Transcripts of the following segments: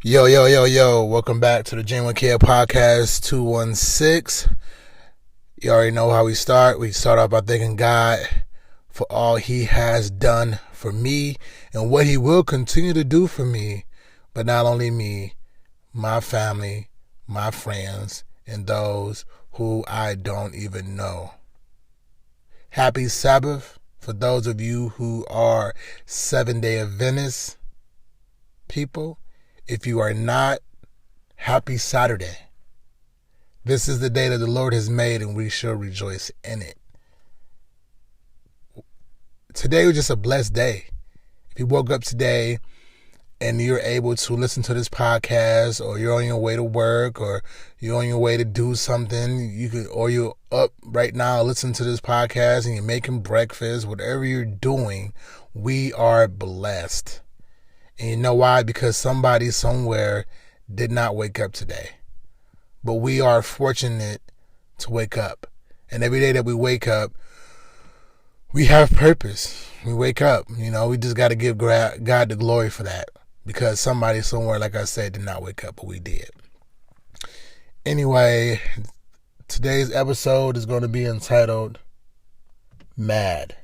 Yo, yo, yo, yo. Welcome back to the Genuine Care Podcast 216. You already know how we start. We start off by thanking God for all He has done for me and what He will continue to do for me. But not only me, my family, my friends, and those who I don't even know. Happy Sabbath for those of you who are Seventh-day Adventist people. If you are not, happy Saturday. This is the day that the Lord has made, and we shall rejoice in it. Today was just a blessed day. If you woke up today and you're able to listen to this podcast, or you're on your way to work, or you're on your way to do something, or you're up right now listening to this podcast and you're making breakfast, whatever you're doing, we are blessed. And you know why? Because somebody somewhere did not wake up today. But we are fortunate to wake up. And every day that we wake up, we have purpose. We wake up. We just got to give God the glory for that. Because somebody somewhere, like I said, did not wake up, but we did. Anyway, today's episode is going to be entitled Mad.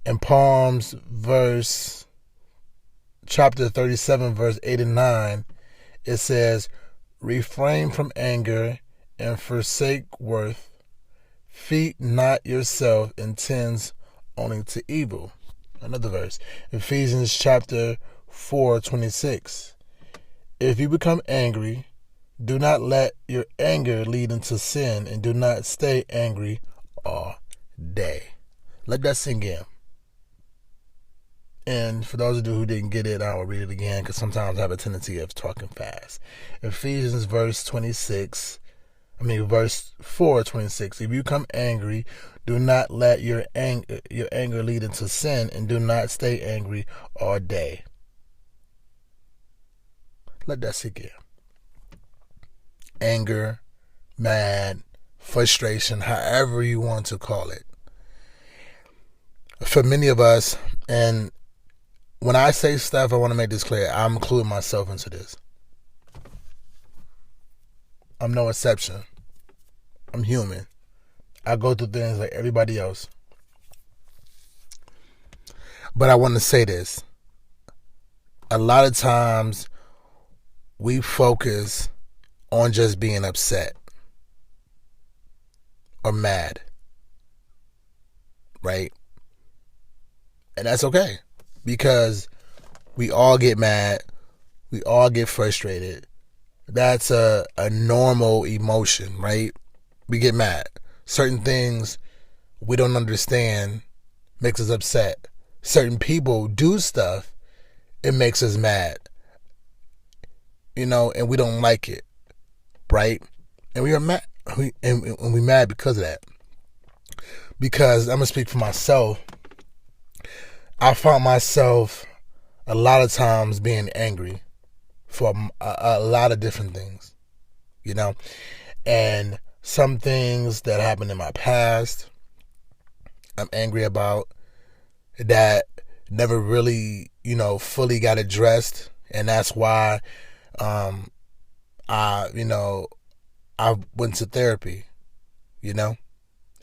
In Psalms chapter 37, verse 8 and 9, it says, refrain from anger and forsake wrath. Feed not yourself intends only to evil. Another verse, Ephesians chapter 4:26. If you become angry, do not let your anger lead into sin, and do not stay angry all day. Let that sink in. And for those of you who didn't get it, I will read it again because sometimes I have a tendency of talking fast. Ephesians verse 4:26. If you become angry, do not let your anger lead into sin, and do not stay angry all day. Let that sink in. Anger, mad, frustration, however you want to call it. For many of us, and when I say stuff, I want to make this clear. I'm including myself into this. I'm no exception. I'm human. I go through things like everybody else. But I want to say this. A lot of times we focus on just being upset or mad. Right? And that's okay. Because we all get mad. We all get frustrated. That's a normal emotion, right? We get mad. Certain things we don't understand makes us upset. Certain people do stuff, it makes us mad. And we don't like it, right? And we are mad. And we mad because of that. Because I'm going to speak for myself. I found myself a lot of times being angry for a lot of different things, and some things that happened in my past, I'm angry about, that never really, fully got addressed. And that's why, I went to therapy,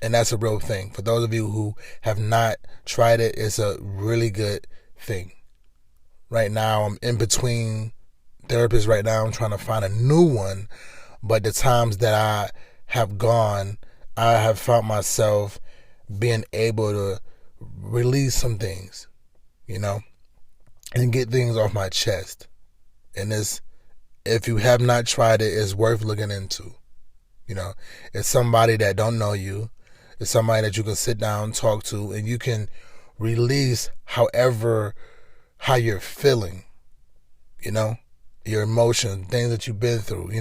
and that's a real thing. For those of you who have not tried it, it's a really good thing. Right now, I'm in between therapists right now. I'm trying to find a new one. But the times that I have gone, I have found myself being able to release some things, and get things off my chest. And if you have not tried it, it's worth looking into. It's somebody that don't know you. It's somebody that you can sit down, talk to, and you can release how you're feeling, your emotions, things that you've been through.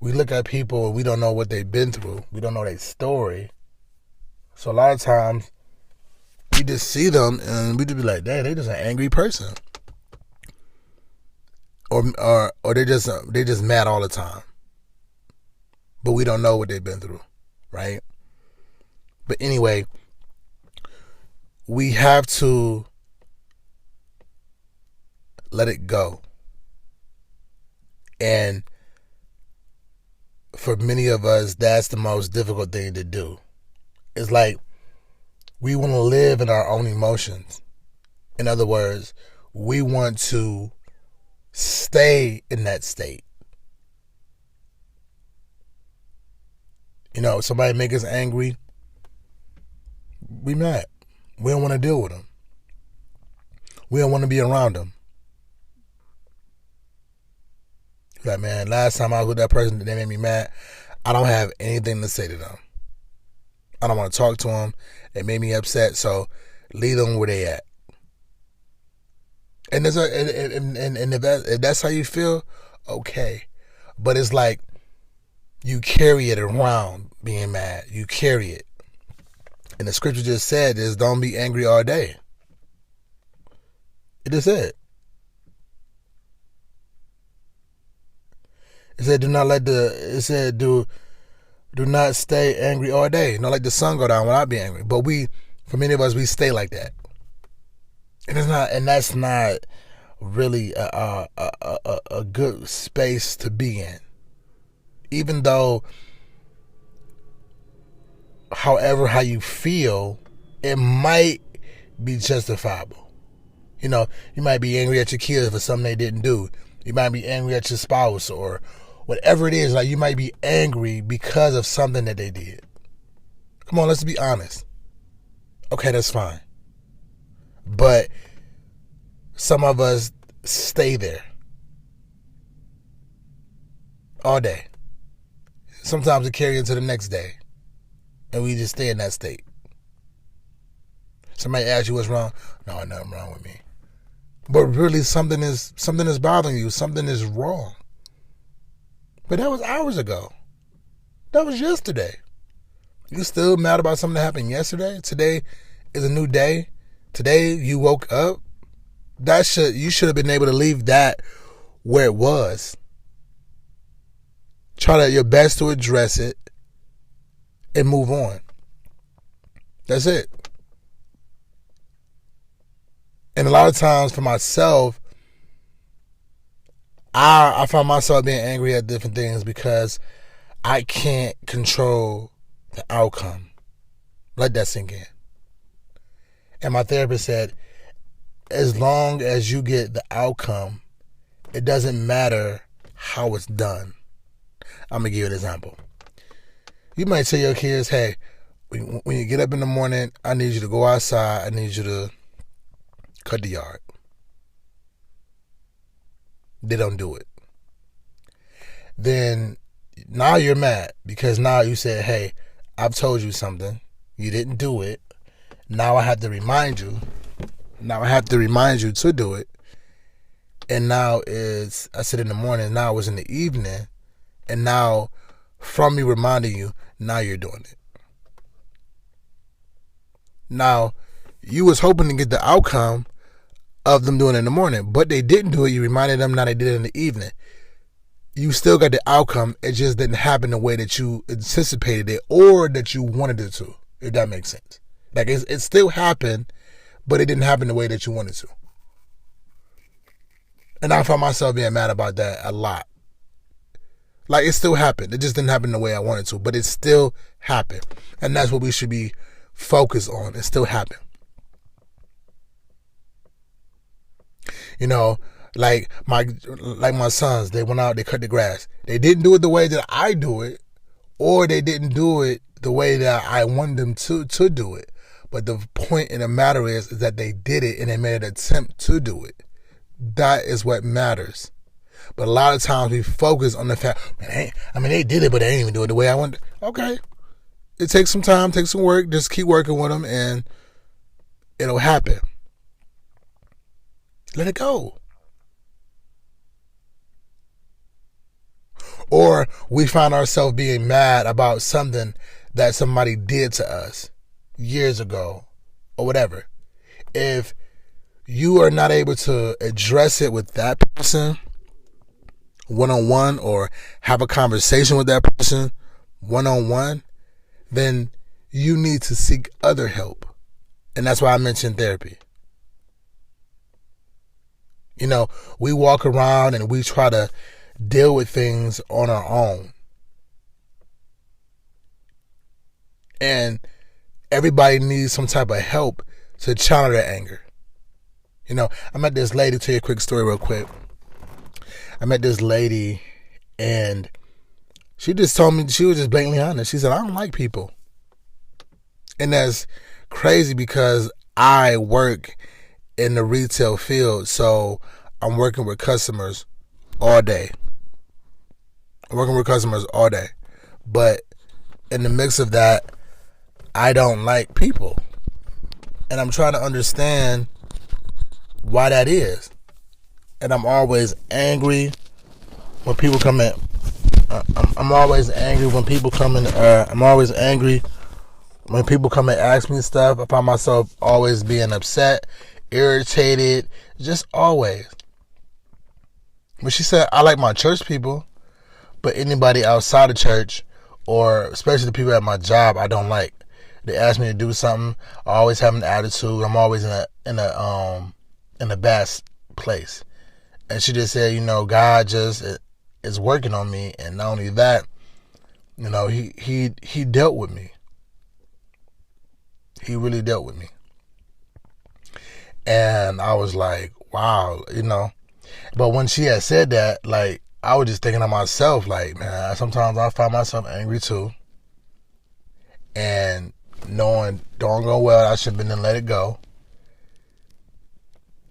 We look at people and we don't know what they've been through. We don't know their story. So a lot of times we just see them and we just be like, "Dang, they just an angry person," or they just mad all the time. But we don't know what they've been through, right? But anyway, we have to let it go. And for many of us, that's the most difficult thing to do. It's like we want to live in our own emotions. In other words, we want to stay in that state. You know, somebody make us angry, we mad. We don't want to deal with them. We don't want to be around them. Like, man, last time I was with that person, they made me mad. I don't have anything to say to them. I don't want to talk to them. They made me upset, so leave them where they at. And if that's how you feel, okay. But it's like you carry it around being mad. You carry it. And the scripture just said is don't be angry all day. It just said. It said do not stay angry all day. Not let the sun go down when I be angry. But for many of us, we stay like that. And that's not really a good space to be in. Even though, however how you feel, it might be justifiable. You know, you might be angry at your kids for something they didn't do. You might be angry at your spouse or whatever it is. Like, you might be angry because of something that they did. Come on, let's be honest. Okay, that's fine. But some of us stay there all day. Sometimes it carries into the next day. And we just stay in that state. Somebody asks you what's wrong. No, nothing wrong with me. But really something is bothering you. Something is wrong. But that was hours ago. That was yesterday. You still mad about something that happened yesterday? Today is a new day. Today you woke up. You should have been able to leave that where it was. Try your best to address it and move on. That's it. And a lot of times for myself, I find myself being angry at different things because I can't control the outcome. Let that sink in. And my therapist said, as long as you get the outcome, it doesn't matter how it's done. I'm going to give you an example. You might tell your kids, hey, when you get up in the morning, I need you to go outside. I need you to cut the yard. They don't do it. Then now you're mad because now you said, hey, I've told you something. You didn't do it. Now I have to remind you. To do it. And now I said in the morning, now it was in the evening. And now from me reminding you, now you're doing it. Now, you was hoping to get the outcome of them doing it in the morning, but they didn't do it. You reminded them, now they did it in the evening. You still got the outcome. It just didn't happen the way that you anticipated it or that you wanted it to, if that makes sense. Like, it still happened, but it didn't happen the way that you wanted to. And I found myself being mad about that a lot. Like, it still happened. It just didn't happen the way I wanted to, but it still happened. And that's what we should be focused on. It still happened. You know, like my sons, they went out, they cut the grass. They didn't do it the way that I do it, or they didn't do it the way that I wanted them to do it. But the point in the matter is that they did it and they made an attempt to do it. That is what matters. But a lot of times we focus on the fact, they did it, but they didn't even do it the way I wanted. Okay. It takes some time, takes some work. Just keep working with them and it'll happen. Let it go. Or we find ourselves being mad about something that somebody did to us years ago or whatever. If you are not able to address it with that person one-on-one or have a conversation with that person one-on-one, then you need to seek other help. And that's why I mentioned therapy. You know, we walk around and we try to deal with things on our own. And everybody needs some type of help to channel their anger. I met this lady, tell you a quick story real quick. I met this lady and she just told me, she was just blatantly honest. She said, I don't like people. And that's crazy because I work in the retail field, so I'm working with customers all day. But in the mix of that, I don't like people. And I'm trying to understand why that is. And I'm always angry when people come in. I'm always angry when people come in. I'm always angry when people come and ask me stuff. I find myself always being upset, irritated, just always. But she said, I like my church people, but anybody outside of church, or especially the people at my job, I don't like. They ask me to do something, I always have an attitude. I'm always in a bad place. And she just said, God just is working on me, and not only that, he dealt with me. He really dealt with me. And I was like, wow, But when she had said that, like, I was just thinking to myself, like, man, sometimes I find myself angry too. And knowing don't go well, I should have been and let it go.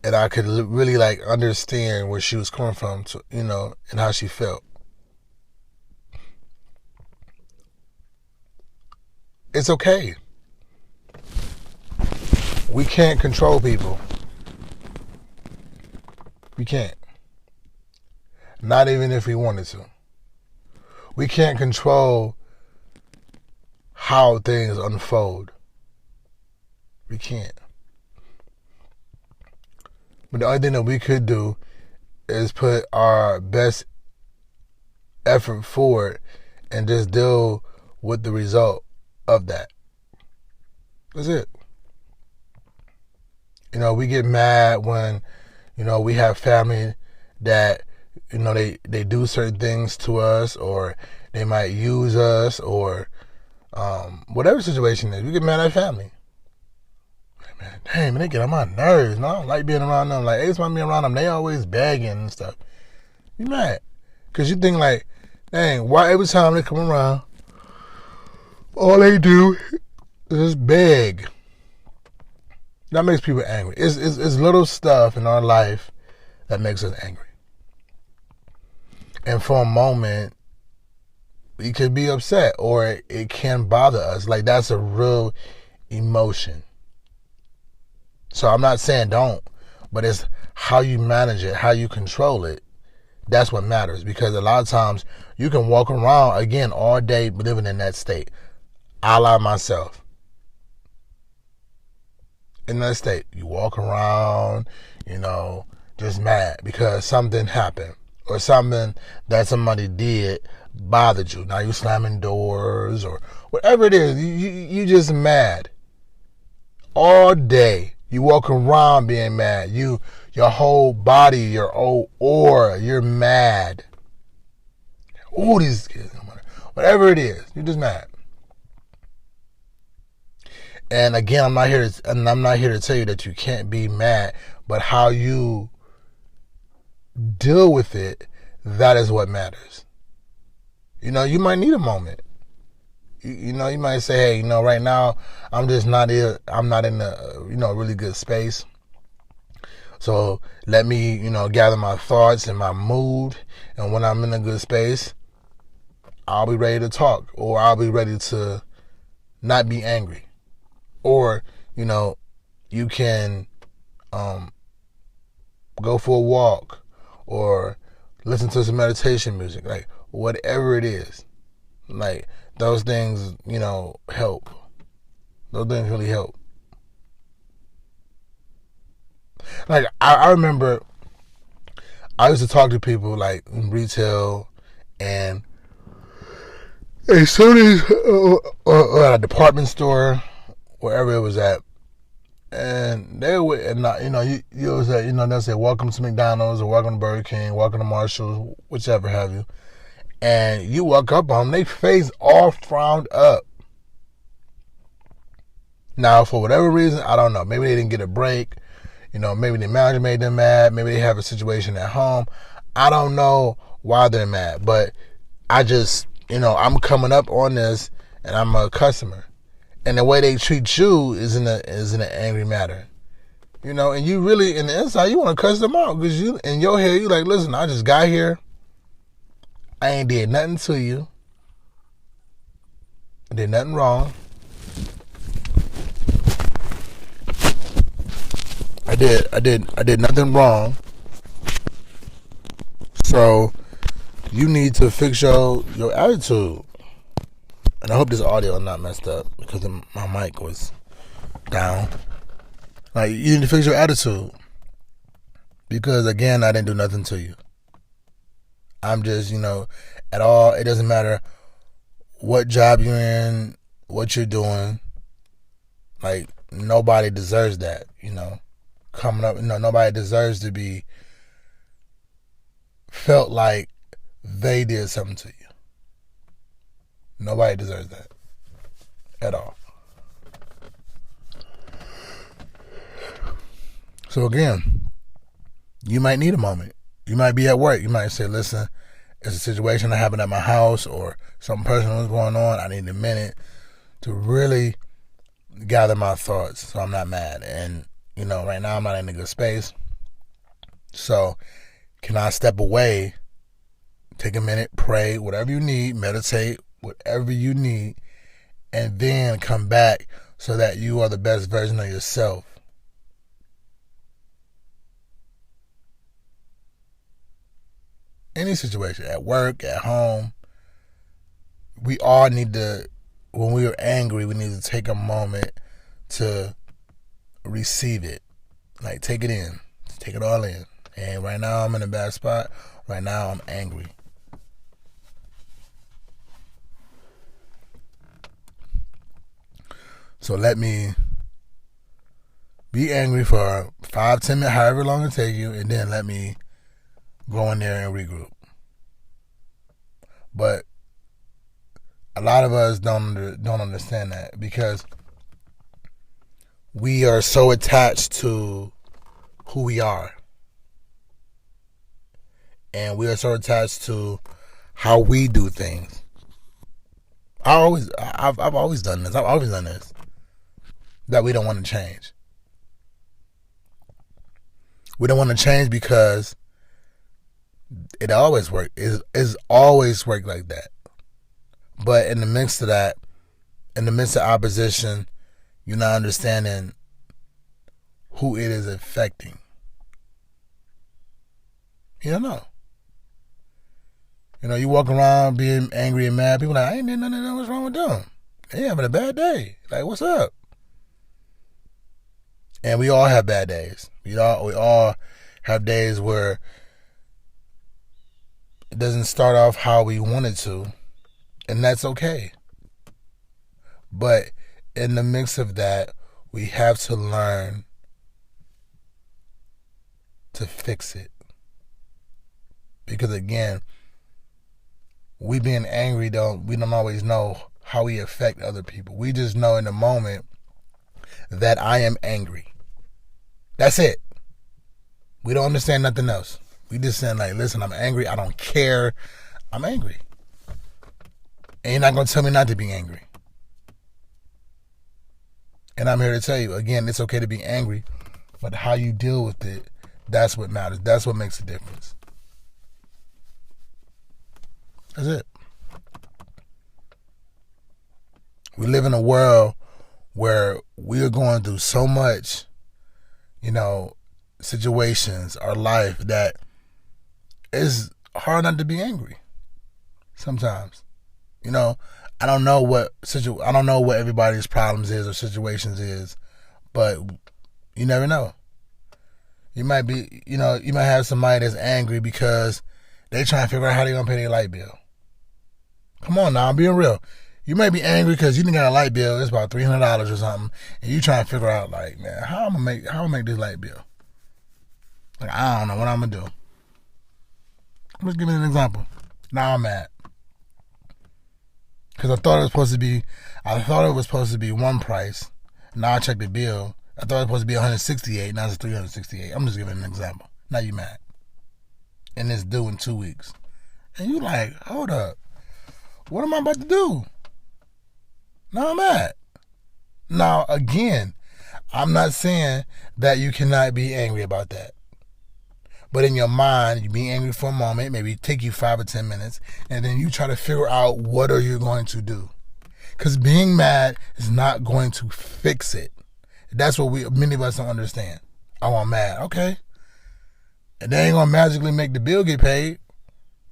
And I could really understand where she was coming from, and how she felt. It's okay. We can't control people. We can't. Not even if we wanted to. We can't control how things unfold. We can't. But the only thing that we could do is put our best effort forward and just deal with the result of that. That's it. We get mad when, we have family that, they do certain things to us, or they might use us, or whatever situation is. We get mad at family. Man, they get on my nerves. I don't like being around them. Like, every time I'm around them, they always begging and stuff. You mad? Because you think like, dang, why every time they come around, all they do is beg. That makes people angry. It's little stuff in our life that makes us angry. And for a moment, we could be upset, or it can bother us. Like, that's a real emotion. So I'm not saying don't, but it's how you manage it, how you control it. That's what matters, because a lot of times you can walk around, again, all day living in that state. I lie myself. In that state, you walk around, just mad because something happened, or something that somebody did bothered you. Now you slamming doors or whatever it is. You just mad all day. You walk around being mad. Your whole body, your whole aura, you're mad. Ooh, these kids, whatever it is, you're just mad. And again, I'm not here to tell you that you can't be mad, but how you deal with it, that is what matters. You might need a moment. You might say, hey, right now I'm just not here. I'm not in a really good space. So let me gather my thoughts and my mood, and when I'm in a good space, I'll be ready to talk, or I'll be ready to not be angry. Or, you can go for a walk, or listen to some meditation music, like whatever it is. Like, those things, help. Those things really help. Like, I remember I used to talk to people like in retail, and as soon as or at a department store, wherever it was at, And they would, and you'll say, they'll say, welcome to McDonald's or welcome to Burger King, welcome to Marshall's, whichever have you. And you walk up on them, they face all frowned up. Now, for whatever reason, I don't know. Maybe they didn't get a break. Maybe the manager made them mad. Maybe they have a situation at home. I don't know why they're mad. But I just, I'm coming up on this and I'm a customer. And the way they treat you is in an angry manner. And you really, in the inside, you want to cuss them out. Because in your head, you like, listen, I just got here. I ain't did nothing to you. I did nothing wrong. I did nothing wrong. So you need to fix your attitude. And I hope this audio is not messed up because my mic was down. Like, you need to fix your attitude. Because again, I didn't do nothing to you. I'm just, at all, it doesn't matter what job you're in, what you're doing. Like, nobody deserves that, Coming up, nobody deserves to be felt like they did something to you. Nobody deserves that at all. So again, you might need a moment. You might be at work. You might say, listen, it's a situation that happened at my house or something personal was going on. I need a minute to really gather my thoughts so I'm not mad. And right now I'm not in a good space. So can I step away, take a minute, pray, whatever you need, meditate, whatever you need, and then come back so that you are the best version of yourself. Any situation, at work, at home, we all need to, when we are angry, we need to take a moment to receive it. Like, take it in. Take it all in. And right now I'm in a bad spot. Right now I'm angry. So let me be angry for 5-10 minutes, however long it takes you, and then let me go in there and regroup. But a lot of us don't understand that because we are so attached to who we are. And we are so attached to how we do things. I've always done this. I've always done this. That we don't want to change. We don't want to change because it always worked. It's always worked like that. But in the midst of that, in the midst of opposition, you're not understanding who it is affecting. You don't know. You walk around being angry and mad. People are like, I ain't did nothing. What's wrong with them? They having a bad day. Like, what's up? And we all have bad days. We all have days where it doesn't start off how we want it to. And that's okay. But in the mix of that, we have to learn to fix it. Because again, we being angry, we don't always know how we affect other people. We just know in the moment that I am angry. That's it. We don't understand nothing else. We just saying like, listen, I'm angry. I don't care. I'm angry. And you're not going to tell me not to be angry. And I'm here to tell you, again, it's okay to be angry, but how you deal with it, that's what matters. That's what makes a difference. That's it. We live in a world where we are going through so much, situations, our life, that it's hard not to be angry sometimes. I don't know what everybody's problems is or situations is, but you never know. You might be, you might have somebody that's angry because they trying to figure out how they're going to pay their light bill. Come on now, I'm being real. You may be angry because you didn't got a light bill. It's about $300 or something, and you trying to figure out like, man, how I'm gonna make this light bill. Like, I don't know what I'm gonna do. I'm just giving an example. Now I'm mad because I thought it was supposed to be one price. Now I checked the bill. I thought it was supposed to be $168. Now it's $368. I'm just giving an example. Now you mad, and it's due in 2 weeks, and you like, hold up, what am I about to do? Now I'm mad. Now again, I'm not saying that you cannot be angry about that. But in your mind, you be angry for a moment, maybe take you 5 or 10 minutes, and then you try to figure out what are you going to do. Because being mad is not going to fix it. That's what many of us don't understand. Oh, I'm mad. Okay. And they ain't going to magically make the bill get paid.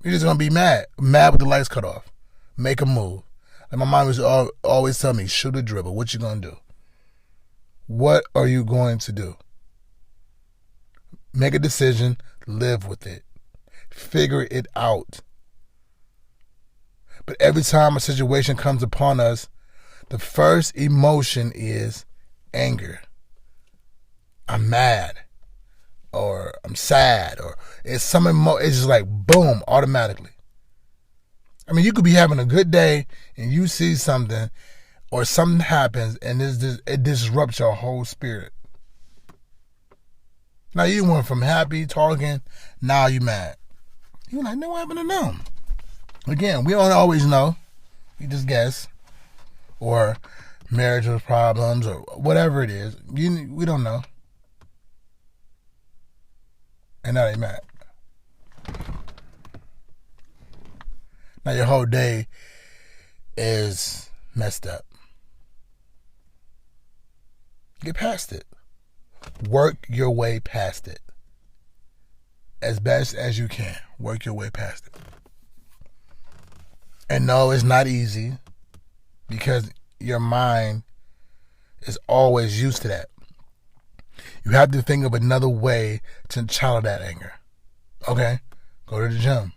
You're just going to be mad. Mad with the lights cut off. Make a move. And my mom was always tell me, shoot a dribble. What you going to do? What are you going to do? Make a decision. Live with it. Figure it out. But every time a situation comes upon us, the first emotion is anger. I'm mad. Or I'm sad. Or it's it's just like boom, automatically. I mean, you could be having a good day and you see something or something happens and it disrupts your whole spirit. Now you went from happy, talking, now you mad. You're like, no, what happened to them? Again, we don't always know. We just guess. Or marital problems or whatever it is. We don't know. And now they mad. Now your whole day is messed up. Get past it. Work your way past it. As best as you can. Work your way past it. And no, it's not easy because your mind is always used to that. You have to think of another way to channel that anger. Okay? Go to the gym.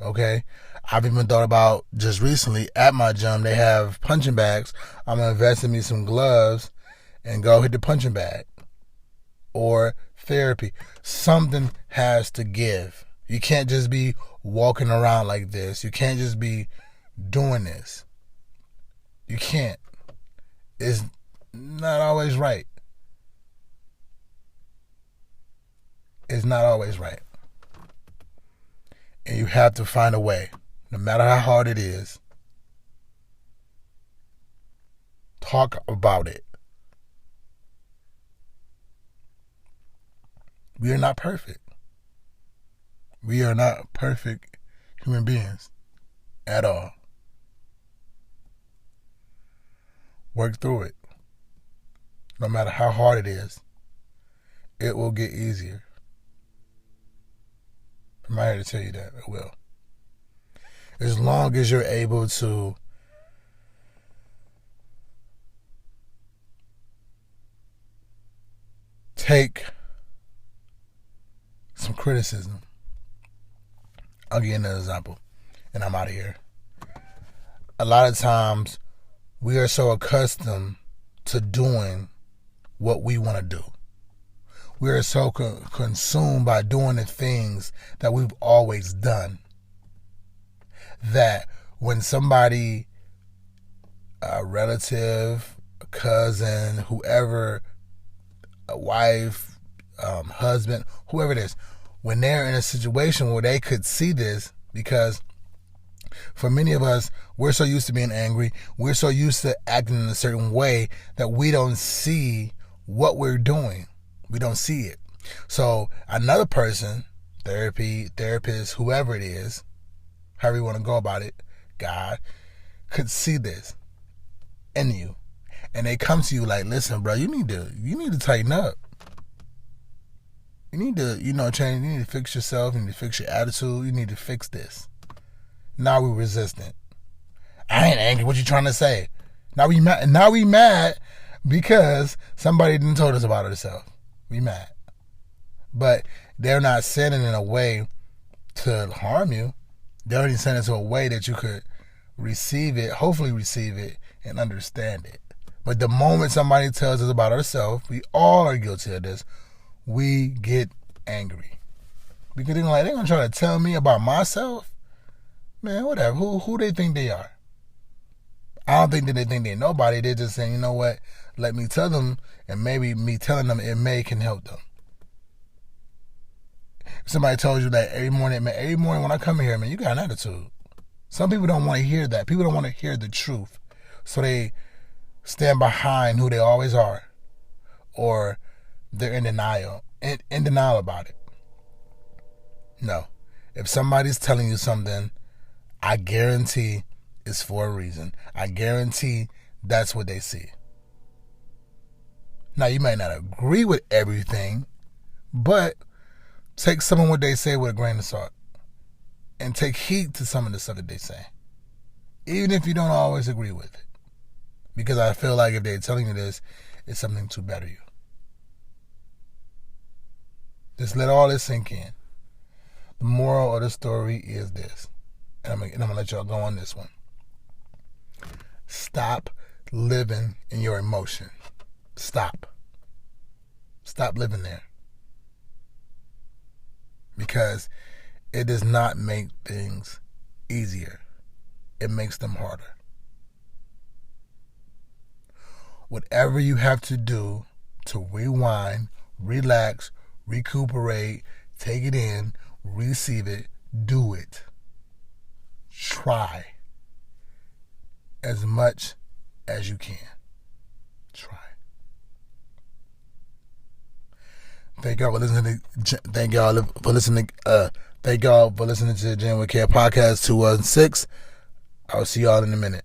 Okay? I've even thought about just recently at my gym, they have punching bags. I'm going to invest in me some gloves and go hit the punching bag. Or therapy. Something has to give. You can't just be walking around like this. You can't just be doing this. You can't. It's not always right. It's not always right. And you have to find a way, no matter how hard it is. Talk about it. We are not perfect. We are not perfect human beings at all. Work through it. No matter how hard it is, it will get easier. I'm not here to tell you that. It will. As long as you're able to take some criticism. I'll give you another example, and I'm out of here. A lot of times, we are so accustomed to doing what we want to do. We are so consumed by doing the things that we've always done that when somebody, a relative, a cousin, whoever, a wife, husband, whoever it is, when they're in a situation where they could see this, because for many of us, we're so used to being angry, we're so used to acting in a certain way that we don't see what we're doing. We don't see it. So another person, therapist, whoever it is, however you want to go about it, God, could see this in you. And they come to you like, listen, bro, you need to tighten up. You need to, change. You need to fix yourself. You need to fix your attitude. You need to fix this. Now we're resistant. I ain't angry. What you trying to say? Now we mad because somebody didn't told us about herself. We mad. But they're not saying it in a way to harm you. They're only saying it in a way that you could receive it, hopefully receive it, and understand it. But the moment somebody tells us about ourselves, we all are guilty of this, we get angry. Because they're going to try to tell me about myself? Man, whatever. Who they think they are? I don't think that they think they're nobody. They're just saying, you know what? Let me tell them, and maybe me telling them can help them. If somebody tells you that every morning when I come here, man, you got an attitude. Some people don't want to hear that. People don't want to hear the truth. So they stand behind who they always are. Or they're in denial. In denial about it. No. If somebody's telling you something, I guarantee it's for a reason. I guarantee that's what they see. Now, you might not agree with everything, but take some of what they say with a grain of salt. And take heed to some of the stuff that they say. Even if you don't always agree with it. Because I feel like if they're telling you this, it's something to better you. Just let all this sink in. The moral of the story is this. And I'm going to let y'all go on this one. Stop living in your emotion. Stop. Stop living there. Because it does not make things easier. It makes them harder. Whatever you have to do to rewind, relax, recuperate, take it in, receive it, do it. Try as much as you can. Try. Thank y'all for listening to the Gen with Care podcast 216. I'll see y'all in a minute.